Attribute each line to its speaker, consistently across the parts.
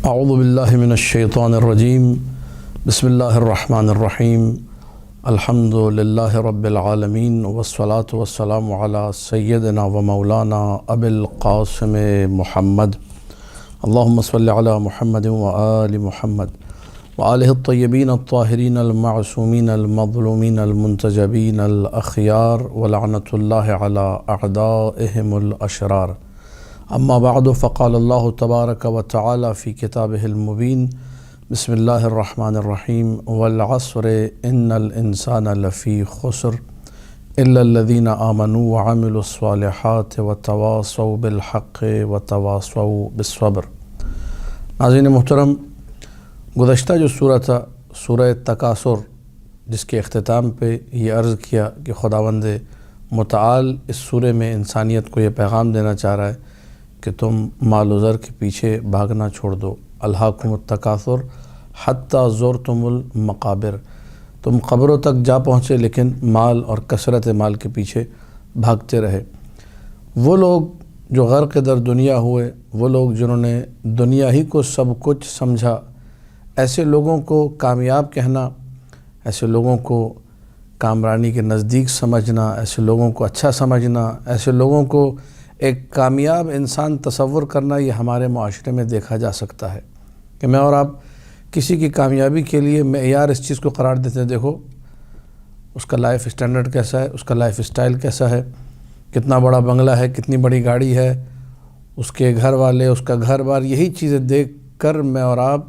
Speaker 1: اعوذ باللہ من الشیطان الرجیم بسم اللہ الرحمن الرحیم الحمد للہ رب العالمین والصلاة والسلام علی سیدنا و مولانا ابی القاسم محمد اللہم صلی علی محمد و آل محمد وآلہ الطیبین الطاہرین المعصومین المظلومین المنتجبین الاخیار ولعنۃ اللہ علی اعدائہم الاشرار اما بعد فقال اللہ تبارک و تعالی فی کتابہ المبین بسم اللہ الرحمن الرحیم والعصر ان الانسان لفی خسر الا الذین آمنوا وعملوا الصالحات وتواصوا بالحق وتواصوا بالصبر۔ ناظرین محترم، گزشتہ جو سورہ تھا سورہ تکاثر، جس کے اختتام پہ یہ عرض کیا کہ خداوند متعال اس سورے میں انسانیت کو یہ پیغام دینا چاہ رہا ہے کہ تم مال و زر کے پیچھے بھاگنا چھوڑ دو۔ الہاکم التکاثر حتی زرتم المقابر، تم قبروں تک جا پہنچے لیکن مال اور کثرت مال کے پیچھے بھاگتے رہے۔ وہ لوگ جو غرق در دنیا ہوئے، وہ لوگ جنہوں نے دنیا ہی کو سب کچھ سمجھا، ایسے لوگوں کو کامیاب کہنا، ایسے لوگوں کو کامرانی کے نزدیک سمجھنا، ایسے لوگوں کو اچھا سمجھنا، ایسے لوگوں کو ایک کامیاب انسان تصور کرنا، یہ ہمارے معاشرے میں دیکھا جا سکتا ہے کہ میں اور آپ کسی کی کامیابی کے لیے معیار اس چیز کو قرار دیتے ہیں، دیکھو اس کا لائف اسٹینڈرڈ کیسا ہے، اس کا لائف اسٹائل کیسا ہے، کتنا بڑا بنگلہ ہے، کتنی بڑی گاڑی ہے، اس کے گھر والے، اس کا گھر بار، یہی چیزیں دیکھ کر میں اور آپ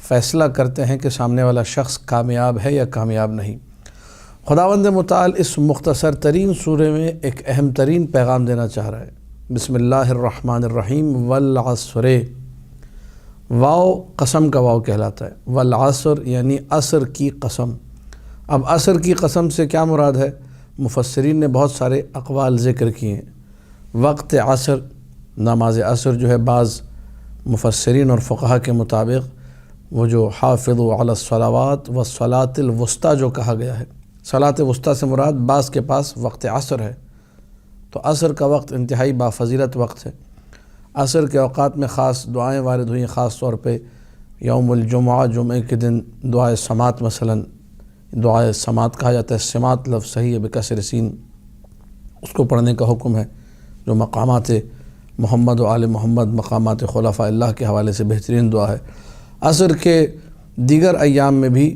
Speaker 1: فیصلہ کرتے ہیں کہ سامنے والا شخص کامیاب ہے یا کامیاب نہیں۔ خداوند متعال اس مختصر ترین سورے میں ایک اہم ترین پیغام دینا چاہ رہا ہے۔ بسم اللہ الرحمن الرحیم والعصر، واو قسم کا واو کہلاتا ہے، والعصر یعنی عصر کی قسم۔ اب عصر کی قسم سے کیا مراد ہے؟ مفسرین نے بہت سارے اقوال ذکر کیے ہیں۔ وقت عصر، نماز عصر جو ہے، بعض مفسرین اور فقہا کے مطابق وہ جو حافظوا علی الصلوات والصلاۃ الوسطیٰ جو کہا گیا ہے، صلاۃ وسطیٰ سے مراد بعض کے پاس وقت عصر ہے، تو عصر کا وقت انتہائی بافضیلت وقت ہے۔ عصر کے اوقات میں خاص دعائیں وارد ہوئیں، خاص طور پہ یوم الجمعہ، جمعے کے دن دعائے سماعت، مثلا دعائے سماعت کہا جاتا ہے، سماعت لفظ صحیح ہے بکسر سین، اس کو پڑھنے کا حکم ہے، جو مقامات محمد و آل محمد، مقامات خلفاء اللہ کے حوالے سے بہترین دعا ہے۔ عصر کے دیگر ایام میں بھی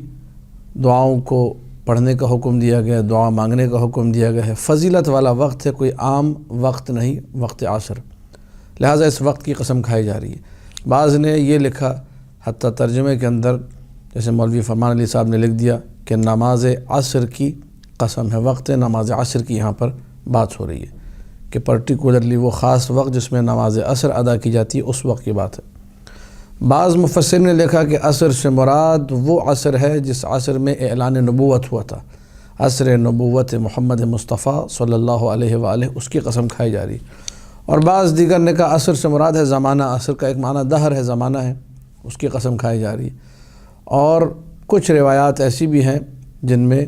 Speaker 1: دعاؤں کو پڑھنے کا حکم دیا گیا ہے، دعا مانگنے کا حکم دیا گیا ہے، فضیلت والا وقت ہے، کوئی عام وقت نہیں وقت عصر، لہٰذا اس وقت کی قسم کھائی جا رہی ہے۔ بعض نے یہ لکھا، حتیٰ ترجمے کے اندر جیسے مولوی فرمان علی صاحب نے لکھ دیا کہ نماز عصر کی قسم ہے، وقت نماز عصر کی یہاں پر بات ہو رہی ہے کہ پرٹیکولرلی وہ خاص وقت جس میں نماز عصر ادا کی جاتی ہے، اس وقت کی بات ہے۔ بعض مفسرین نے لکھا کہ عصر سے مراد وہ عصر ہے جس عصر میں اعلان نبوت ہوا تھا، عصر نبوت محمد مصطفیٰ صلی اللہ علیہ وآلہ، اس کی قسم کھائی جا رہی۔ اور بعض دیگر نے کہا عصر سے مراد ہے زمانہ، عصر کا ایک معنی دہر ہے، زمانہ ہے، اس کی قسم کھائی جا رہی۔ اور کچھ روایات ایسی بھی ہیں جن میں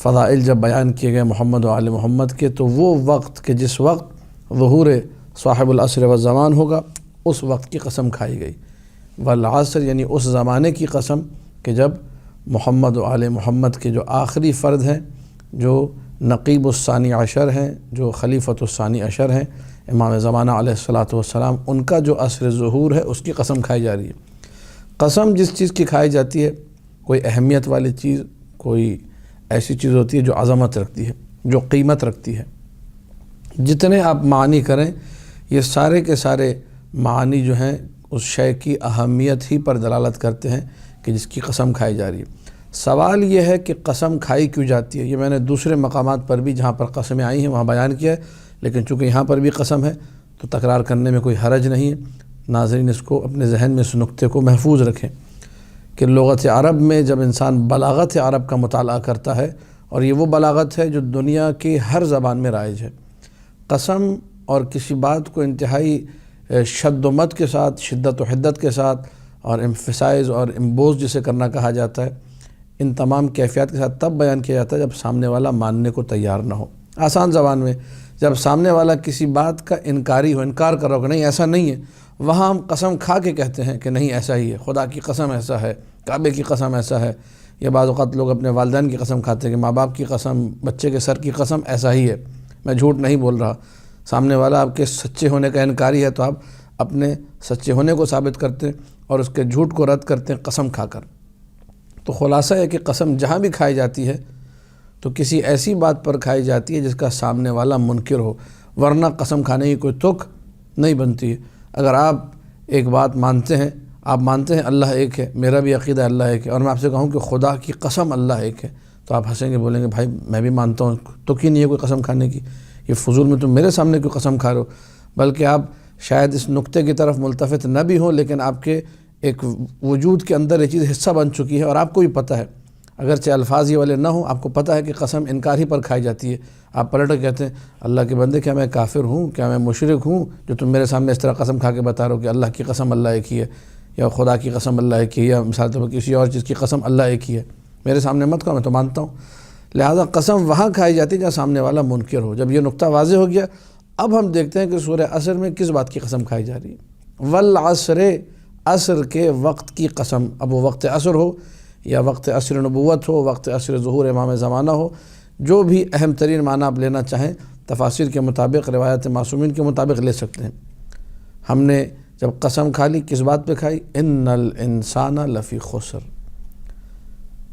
Speaker 1: فضائل جب بیان کیے گئے محمد و آل محمد کے، تو وہ وقت کہ جس وقت ظہور صاحب العصر والزمان ہوگا، اس وقت کی قسم کھائی گئی۔ والعصر یعنی اس زمانے کی قسم کہ جب محمد و آل محمد کے جو آخری فرد ہیں، جو نقیب الثانی عشر ہیں، جو خلیفۃ الثانی عشر ہیں، امام زمانہ علیہ الصلاۃ والسلام، ان کا جو عصر ظہور ہے، اس کی قسم کھائی جا رہی ہے۔ قسم جس چیز کی کھائی جاتی ہے، کوئی اہمیت والی چیز، کوئی ایسی چیز ہوتی ہے جو عظمت رکھتی ہے، جو قیمت رکھتی ہے۔ جتنے آپ معنی کریں، یہ سارے کے سارے معانی جو ہیں اس شے کی اہمیت ہی پر دلالت کرتے ہیں کہ جس کی قسم کھائی جا رہی ہے۔ سوال یہ ہے کہ قسم کھائی کیوں جاتی ہے؟ یہ میں نے دوسرے مقامات پر بھی جہاں پر قسمیں آئی ہیں وہاں بیان کیا ہے، لیکن چونکہ یہاں پر بھی قسم ہے تو تکرار کرنے میں کوئی حرج نہیں ہے۔ ناظرین اس کو اپنے ذہن میں اس نقطے کو محفوظ رکھیں کہ لغت عرب میں جب انسان بلاغت عرب کا مطالعہ کرتا ہے، اور یہ وہ بلاغت ہے جو دنیا کی ہر زبان میں رائج ہے، قسم اور کسی بات کو انتہائی شد و مد کے ساتھ، شدت و حدت کے ساتھ، اور امفسائز اور امبوز جسے کرنا کہا جاتا ہے، ان تمام کیفیات کے ساتھ تب بیان کیا جاتا ہے جب سامنے والا ماننے کو تیار نہ ہو۔ آسان زبان میں جب سامنے والا کسی بات کا انکاری ہو، انکار کر رہا ہو کہ نہیں ایسا نہیں ہے، وہاں ہم قسم کھا کے کہتے ہیں کہ نہیں ایسا ہی ہے، خدا کی قسم ایسا ہے، کعبے کی قسم ایسا ہے، یا بعض اوقات لوگ اپنے والدین کی قسم کھاتے ہیں کہ ماں باپ کی قسم، بچے کے سر کی قسم ایسا ہی ہے، میں جھوٹ نہیں بول رہا۔ سامنے والا آپ کے سچے ہونے کا انکاری ہے تو آپ اپنے سچے ہونے کو ثابت کرتے ہیں اور اس کے جھوٹ کو رد کرتے ہیں قسم کھا کر۔ تو خلاصہ ہے کہ قسم جہاں بھی کھائی جاتی ہے تو کسی ایسی بات پر کھائی جاتی ہے جس کا سامنے والا منکر ہو، ورنہ قسم کھانے کی کوئی تک نہیں بنتی ہے۔ اگر آپ ایک بات مانتے ہیں، آپ مانتے ہیں اللہ ایک ہے، میرا بھی عقیدہ اللہ ایک ہے، اور میں آپ سے کہوں کہ خدا کی قسم اللہ ایک ہے، تو آپ ہنسیں گے، بولیں گے بھائی میں بھی مانتا ہوں، تو کی نہیں ہے کوئی قسم کھانے کی، یہ فضول میں تم میرے سامنے کیوں قسم کھا رہے ہو؟ بلکہ آپ شاید اس نقطے کی طرف ملتفت نہ بھی ہوں، لیکن آپ کے ایک وجود کے اندر یہ چیز حصہ بن چکی ہے اور آپ کو بھی پتہ ہے، اگرچہ الفاظ یہ والے نہ ہوں، آپ کو پتہ ہے کہ قسم انکار ہی پر کھائی جاتی ہے۔ آپ پلٹ کے کہتے ہیں اللہ کے بندے کیا میں کافر ہوں، کیا میں مشرک ہوں جو تم میرے سامنے اس طرح قسم کھا کے بتا رہے ہو کہ اللہ کی قسم اللہ ایک ہی ہے، یا خدا کی قسم اللہ ایک ہی ہے، یا مثال طور پر کسی اور چیز کی قسم اللہ ایک ہی ہے، میرے سامنے مت کہو، میں تو مانتا ہوں۔ لہذا قسم وہاں کھائی جاتی ہے جہاں سامنے والا منکر ہو۔ جب یہ نقطہ واضح ہو گیا، اب ہم دیکھتے ہیں کہ سورہ عصر میں کس بات کی قسم کھائی جا رہی ہے۔ والعصر، عصر کے وقت کی قسم، اب وہ وقت عصر ہو یا وقت عصر نبوت ہو، وقت عصر ظہور امام زمانہ ہو، جو بھی اہم ترین معنی آپ لینا چاہیں تفاسیر کے مطابق، روایت معصومین کے مطابق لے سکتے ہیں۔ ہم نے جب قسم کھا لی کس بات پہ کھائی؟ ان الانسان لفی خسر،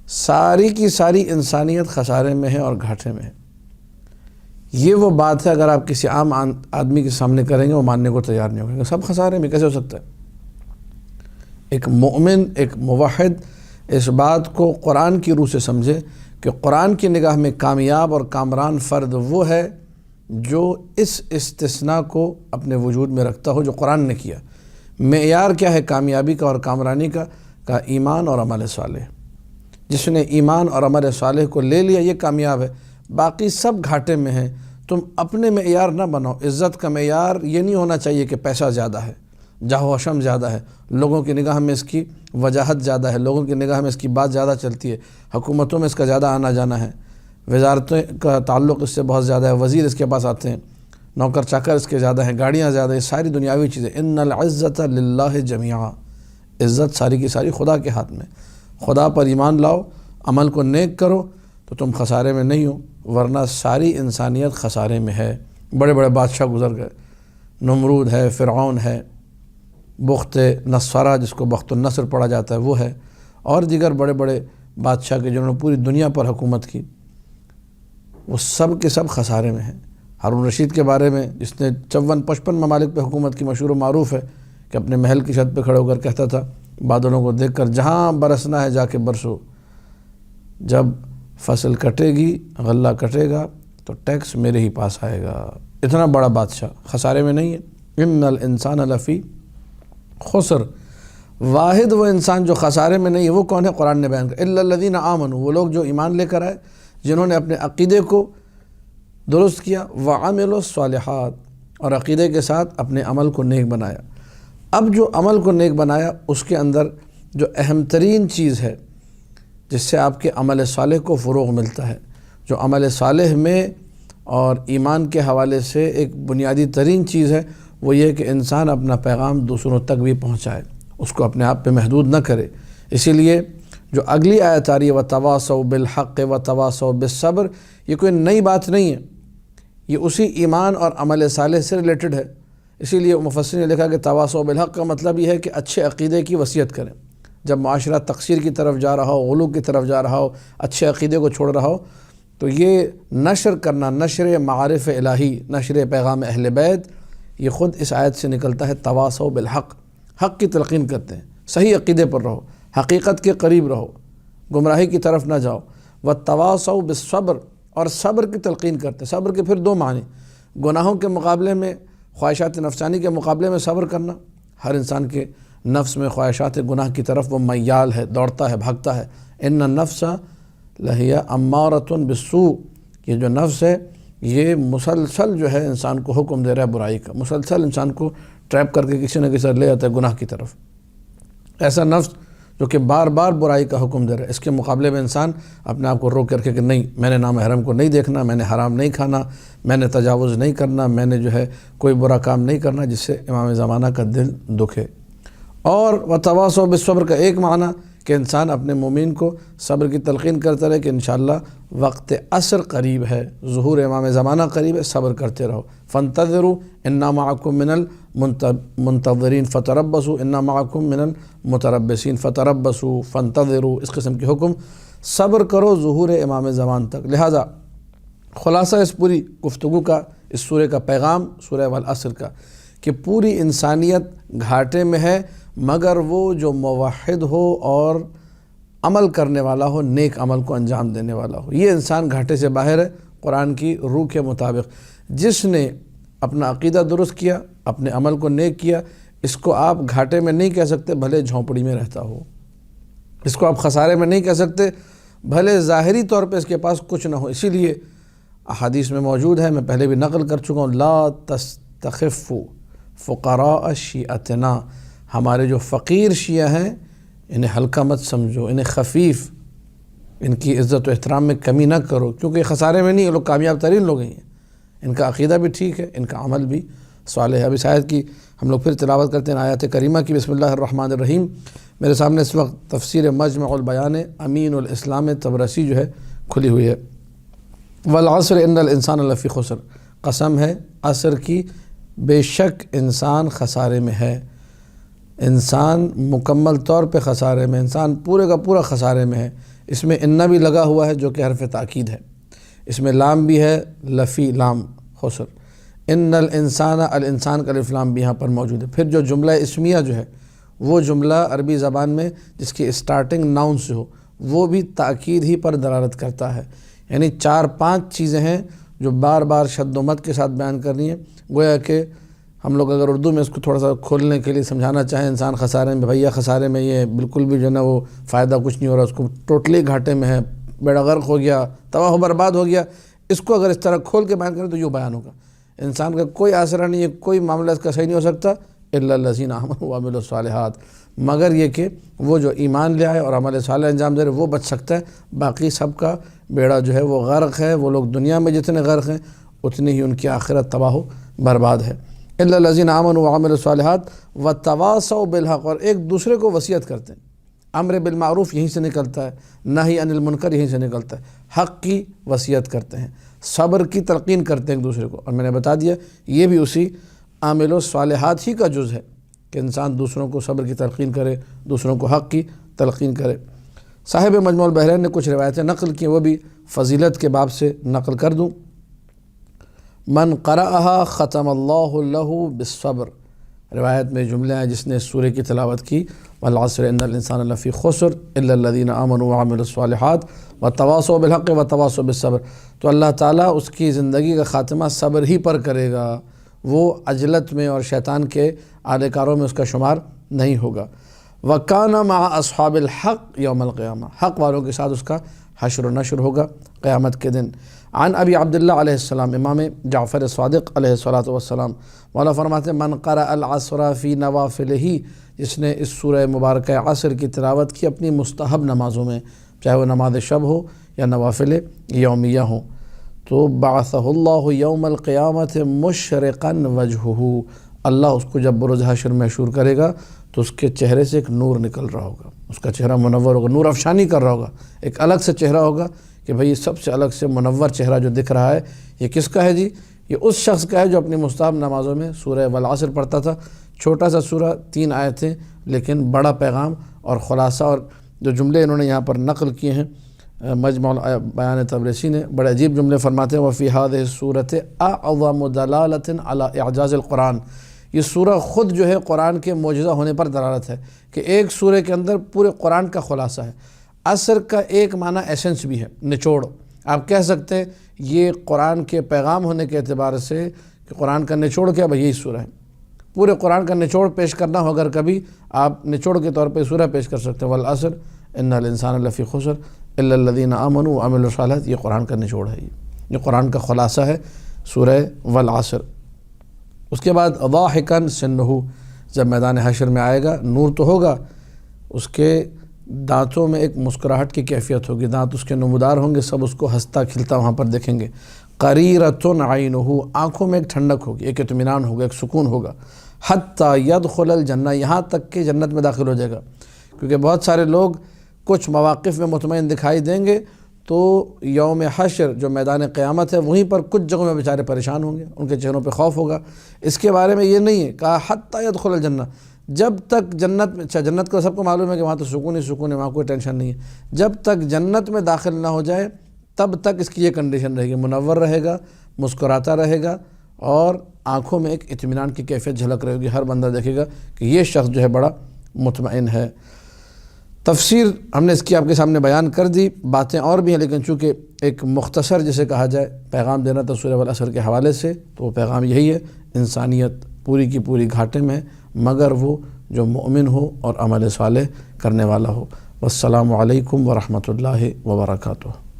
Speaker 1: ساری کی ساری انسانیت خسارے میں ہے اور گھاٹے میں ہے۔ یہ وہ بات ہے اگر آپ کسی عام آدمی کے سامنے کریں گے وہ ماننے کو تیار نہیں ہوگا، سب خسارے میں کیسے ہو سکتا ہے؟ ایک مومن، ایک موحد اس بات کو قرآن کی روح سے سمجھے کہ قرآن کی نگاہ میں کامیاب اور کامران فرد وہ ہے جو اس استثناء کو اپنے وجود میں رکھتا ہو جو قرآن نے کیا۔ معیار کیا ہے کامیابی کا اور کامرانی کا ایمان اور عمل صالح۔ جس نے ایمان اور عمل صالح کو لے لیا یہ کامیاب ہے، باقی سب گھاٹے میں ہیں۔ تم اپنے معیار نہ بناؤ۔ عزت کا معیار یہ نہیں ہونا چاہیے کہ پیسہ زیادہ ہے، جاہ و حشم زیادہ ہے، لوگوں کی نگاہ میں اس کی وجاہت زیادہ ہے، لوگوں کی نگاہ میں اس کی بات زیادہ چلتی ہے، حکومتوں میں اس کا زیادہ آنا جانا ہے، وزارتوں کا تعلق اس سے بہت زیادہ ہے، وزیر اس کے پاس آتے ہیں، نوکر چاکر اس کے زیادہ ہیں، گاڑیاں زیادہ ہیں، ساری دنیاوی چیزیں۔ ان العزت للہ جمیعا، عزت ساری کی ساری خدا کے ہاتھ میں۔ خدا پر ایمان لاؤ، عمل کو نیک کرو تو تم خسارے میں نہیں ہو، ورنہ ساری انسانیت خسارے میں ہے۔ بڑے بڑے بادشاہ گزر گئے، نمرود ہے، فرعون ہے، بخت نصرہ جس کو بخت النصر پڑھا جاتا ہے وہ ہے، اور دیگر بڑے بڑے بادشاہ کے جنہوں نے پوری دنیا پر حکومت کی، وہ سب کے سب خسارے میں ہیں۔ ہارون رشید کے بارے میں جس نے 54-55 ممالک پہ حکومت کی، مشہور و معروف ہے کہ اپنے محل کی چھت پہ کھڑے ہو کر کہتا تھا بادلوں کو دیکھ کر جہاں برسنا ہے جا کے برسو، جب فصل کٹے گی، غلہ کٹے گا تو ٹیکس میرے ہی پاس آئے گا۔ اتنا بڑا بادشاہ خسارے میں نہیں ہے۔ ان الانسان لفی خسر، واحد وہ انسان جو خسارے میں نہیں ہے وہ کون ہے؟ قرآن نے بیان کیا، الا الذین آمنوا، وہ لوگ جو ایمان لے کر آئے، جنہوں نے اپنے عقیدے کو درست کیا، وعملوا الصالحات، اور عقیدے کے ساتھ اپنے عمل کو نیک بنایا۔ اب جو عمل کو نیک بنایا اس کے اندر جو اہم ترین چیز ہے جس سے آپ کے عمل صالح کو فروغ ملتا ہے، جو عمل صالح میں اور ایمان کے حوالے سے ایک بنیادی ترین چیز ہے، وہ یہ کہ انسان اپنا پیغام دوسروں تک بھی پہنچائے، اس کو اپنے آپ پہ محدود نہ کرے۔ اسی لیے جو اگلی آیت آ رہی ہے وَتَوَاصَوْا بِالْحَقِّ وَتَوَاصَوْا بِالصَّبْرِ، یہ کوئی نئی بات نہیں ہے، یہ اسی ایمان اور عمل صالح سے ریلیٹڈ ہے۔ اسی لیے مفسرین نے لکھا کہ تواصوا بالحق کا مطلب یہ ہے کہ اچھے عقیدے کی وصیت کریں۔ جب معاشرہ تقصیر کی طرف جا رہا ہو، غلو کی طرف جا رہا ہو، اچھے عقیدے کو چھوڑ رہا ہو، تو یہ نشر کرنا، نشر معارف الہی، نشر پیغام اہل بیت، یہ خود اس آیت سے نکلتا ہے۔ تواصوا بالحق، حق کی تلقین کرتے ہیں، صحیح عقیدے پر رہو، حقیقت کے قریب رہو، گمراہی کی طرف نہ جاؤ۔ وتواصوا بالصبر، اور صبر کی تلقین کرتے ہیں۔ صبر کے پھر دو معنی، گناہوں کے مقابلے میں، خواہشات نفسانی کے مقابلے میں صبر کرنا، ہر انسان کے نفس میں خواہشات گناہ کی طرف وہ میال ہے، دوڑتا ہے، بھاگتا ہے۔ ان النفس لہی امارۃ بالسوء، یہ جو نفس ہے یہ مسلسل جو ہے انسان کو حکم دے رہا ہے برائی کا، مسلسل انسان کو ٹریپ کر کے کسی نہ کسی لے جاتا ہے گناہ کی طرف۔ ایسا نفس جو کہ بار بار برائی کا حکم دے رہا ہے۔ اس کے مقابلے میں انسان اپنے آپ کو روک کر کے کہ نہیں، میں نے نامحرم کو نہیں دیکھنا، میں نے حرام نہیں کھانا، میں نے تجاوز نہیں کرنا، میں نے جو ہے کوئی برا کام نہیں کرنا، جس سے امام زمانہ کا دل دکھے۔ اور وتواصوا بالصبر کا ایک معنی کہ انسان اپنے مومن کو صبر کی تلقین کرتا رہے کہ انشاءاللہ وقت عصر قریب ہے، ظہور امام زمانہ قریب ہے، صبر کرتے رہو۔ فانتظروا انا معکم من المنتظرین فتربصوا انا معکم من المتربصین فتربصوا فانتظروا، اس قسم کے حکم، صبر کرو ظہور امام زمان تک۔ لہذا خلاصہ اس پوری گفتگو کا، اس سورہ کا پیغام، سورہ والعصر کا، کہ پوری انسانیت گھاٹے میں ہے مگر وہ جو موحد ہو اور عمل کرنے والا ہو، نیک عمل کو انجام دینے والا ہو، یہ انسان گھاٹے سے باہر ہے۔ قرآن کی روح کے مطابق جس نے اپنا عقیدہ درست کیا، اپنے عمل کو نیک کیا، اس کو آپ گھاٹے میں نہیں کہہ سکتے بھلے جھونپڑی میں رہتا ہو، اس کو آپ خسارے میں نہیں کہہ سکتے بھلے ظاہری طور پہ اس کے پاس کچھ نہ ہو۔ اسی لیے احادیث میں موجود ہے، میں پہلے بھی نقل کر چکا ہوں، لا تستخفوا فقراء شیعتنا، ہمارے جو فقیر شیعہ ہیں انہیں ہلکا مت سمجھو، انہیں خفیف، ان کی عزت و احترام میں کمی نہ کرو، کیونکہ یہ خسارے میں نہیں، یہ لوگ کامیاب ترین لوگ ہیں، ان کا عقیدہ بھی ٹھیک ہے، ان کا عمل بھی صالح ہے۔ اب اس آیت کی ہم لوگ پھر تلاوت کرتے ہیں، آیات کریمہ کی۔ بسم اللہ الرحمن الرحیم۔ میرے سامنے اس وقت تفسیر مجمع البیان امین الاسلام طبرسی جو ہے کھلی ہوئی ہے۔ والعصر ان الانسان لفی خسر، قسم ہے عصر کی، بے شک انسان خسارے میں ہے، انسان مکمل طور پہ خسارے میں، انسان پورے کا پورا خسارے میں ہے۔ اس میں ان بھی لگا ہوا ہے جو کہ حرف تاکید ہے، اس میں لام بھی ہے، لفی لام خسر، ان الانسان، الانسان کا الف لام بھی یہاں پر موجود ہے۔ پھر جو جملہ اسمیہ جو ہے وہ جملہ عربی زبان میں جس کی اسٹارٹنگ ناؤن سے ہو وہ بھی تاکید ہی پر دلالت کرتا ہے، یعنی 4-5 چیزیں ہیں جو بار بار شد و مد کے ساتھ بیان کرنی ہے۔ گویا کہ ہم لوگ اگر اردو میں اس کو تھوڑا سا کھولنے کے لیے سمجھانا چاہیں، انسان خسارے میں، بھیا خسارے میں، یہ بالکل بھی جو ہے نا وہ فائدہ کچھ نہیں ہو رہا، اس کو ٹوٹلی گھاٹے میں ہے، بیڑا غرق ہو گیا، تباہ و برباد ہو گیا، اس کو اگر اس طرح کھول کے بیان کریں تو یوں بیان ہوگا، انسان کا کوئی آسرا نہیں ہے، کوئی معاملہ اس کا صحیح نہیں ہو سکتا الا الذین آمنوا وعملوا الصالحات، مگر یہ کہ وہ جو ایمان لے آئے اور عمل صالح انجام دے رہے وہ بچ سکتا ہے، باقی سب کا بیڑا جو ہے وہ غرق ہے۔ وہ لوگ دنیا میں جتنے غرق ہیں اتنی ہی ان کی آخرت تباہ و برباد ہے۔ الا الذین آمنوا وعملوا الصالحات وتواصوا بالحق، اور ایک دوسرے کو وصیت کرتے ہیں، امر بالمعروف یہیں سے نکلتا ہے، نہی عن المنکر یہیں سے نکلتا ہے، حق کی وصیت کرتے ہیں، صبر کی تلقین کرتے ہیں ایک دوسرے کو، اور میں نے بتا دیا یہ بھی اسی عامل الصالحات ہی کا جز ہے کہ انسان دوسروں کو صبر کی تلقین کرے، دوسروں کو حق کی تلقین کرے۔ صاحب مجموع البحرین نے کچھ روایتیں نقل کی، وہ بھی فضیلت کے باب سے نقل کر دوں۔ من قرأها ختم اللہ لہ بالصبر، روایت میں جملے ہیں جس نے اس سورہ کی تلاوت کی، والعصر ان الانسان لفی خسر الا الذین آمنوا وعملوا الصالحات وتواصوا بالحق وتواصوا بالصبر، تو اللہ تعالیٰ اس کی زندگی کا خاتمہ صبر ہی پر کرے گا، وہ عجلت میں اور شیطان کے آلے کاروں میں اس کا شمار نہیں ہوگا۔ وَكَانَ مَعَ أَصْحَابِ الْحَقِّ يَوْمَ الْقِيَامَةِ، حق والوں کے ساتھ اس کا حشر و نشر ہوگا قیامت کے دن۔ عن ابی عبداللہ علیہ السلام، امام جعفر صادق علیہ السلام، مولا فرماتے ہیں من قرأ العصر فی نوافلہ، جس نے اس سورہ مبارکہ عصر کی تلاوت کی اپنی مستحب نمازوں میں، چاہے وہ نماز شب ہو یا نوافل یومیہ ہوں، تو بعثہ اللہ یوم القیامت مشرقا وجہہ، اللہ اس کو جب بروز حشر محشور کرے گا تو اس کے چہرے سے ایک نور نکل رہا ہوگا، اس کا چہرہ منور ہوگا، نور افشانی کر رہا ہوگا، ایک الگ سے چہرہ ہوگا کہ بھئی سب سے الگ سے منور چہرہ جو دکھ رہا ہے یہ کس کا ہے جی؟ یہ اس شخص کا ہے جو اپنی مستحب نمازوں میں سورہ والعصر پڑھتا تھا۔ چھوٹا سا سورہ، 3 آیتیں، لیکن بڑا پیغام اور خلاصہ، اور جو جملے انہوں نے یہاں پر نقل کیے ہیں مجمع بیان طبرسی نے، بڑے عجیب جملے فرماتے ہیں۔ وفی هذه السورة اعظم دلالة على اعجاز القرآن، یہ سورہ خود جو ہے قرآن کے معجزہ ہونے پر دلالت ہے کہ ایک سورہ کے اندر پورے قرآن کا خلاصہ ہے۔ عصر کا ایک معنی ایسنس بھی ہے، نچوڑ، آپ کہہ سکتے ہیں یہ قرآن کے پیغام ہونے کے اعتبار سے کہ قرآن کا نچوڑ کیا، بھئی یہی سورہ ہے، پورے قرآن کا نچوڑ پیش کرنا ہو اگر کبھی، آپ نچوڑ کے طور پہ سورہ پیش کر سکتے ہیں، والعصر ان الانسان لفی خسر الا الذین آمنوا وعملوا الصالحات، یہ قرآن کا نچوڑ ہے، یہ قرآن کا خلاصہ ہے سورہ والعصر۔ اس کے بعد ضاحکا سنہ، جب میدان حشر میں آئے گا نور تو ہوگا، اس کے دانتوں میں ایک مسکراہٹ کی کیفیت ہوگی، دانت اس کے نمودار ہوں گے، سب اس کو ہنستا کھلتا وہاں پر دیکھیں گے۔ قریرۃ عینہ، آنکھوں میں ایک ٹھنڈک ہوگی، ایک اطمینان ہوگا، ایک سکون ہوگا۔ حتی یدخل الجنہ، یہاں تک کہ جنت میں داخل ہو جائے گا، کیونکہ بہت سارے لوگ کچھ مواقف میں مطمئن دکھائی دیں گے، تو یوم حشر جو میدان قیامت ہے وہیں پر کچھ جگہوں میں بیچارے پریشان ہوں گے، ان کے چہروں پہ خوف ہوگا۔ اس کے بارے میں یہ نہیں ہے کہا حتی یدخل الجنہ، جب تک جنت میں، جنت کو سب کو معلوم ہے کہ وہاں تو سکون ہی سکون ہے، وہاں کوئی ٹینشن نہیں ہے، جب تک جنت میں داخل نہ ہو جائے تب تک اس کی یہ کنڈیشن رہے گی، منور رہے گا، مسکراتا رہے گا، اور آنکھوں میں ایک اطمینان کی کیفیت جھلک رہے گی، ہر بندہ دیکھے گا کہ یہ شخص جو ہے بڑا مطمئن ہے۔ تفسیر ہم نے اس کی آپ کے سامنے بیان کر دی، باتیں اور بھی ہیں، لیکن چونکہ ایک مختصر جسے کہا جائے پیغام دینا تھا سورہ والعصر کے حوالے سے، تو وہ پیغام یہی ہے، انسانیت پوری کی پوری گھاٹے میں، مگر وہ جو مومن ہو اور عمل صالح کرنے والا ہو۔ والسلام علیکم ورحمۃ اللہ وبرکاتہ۔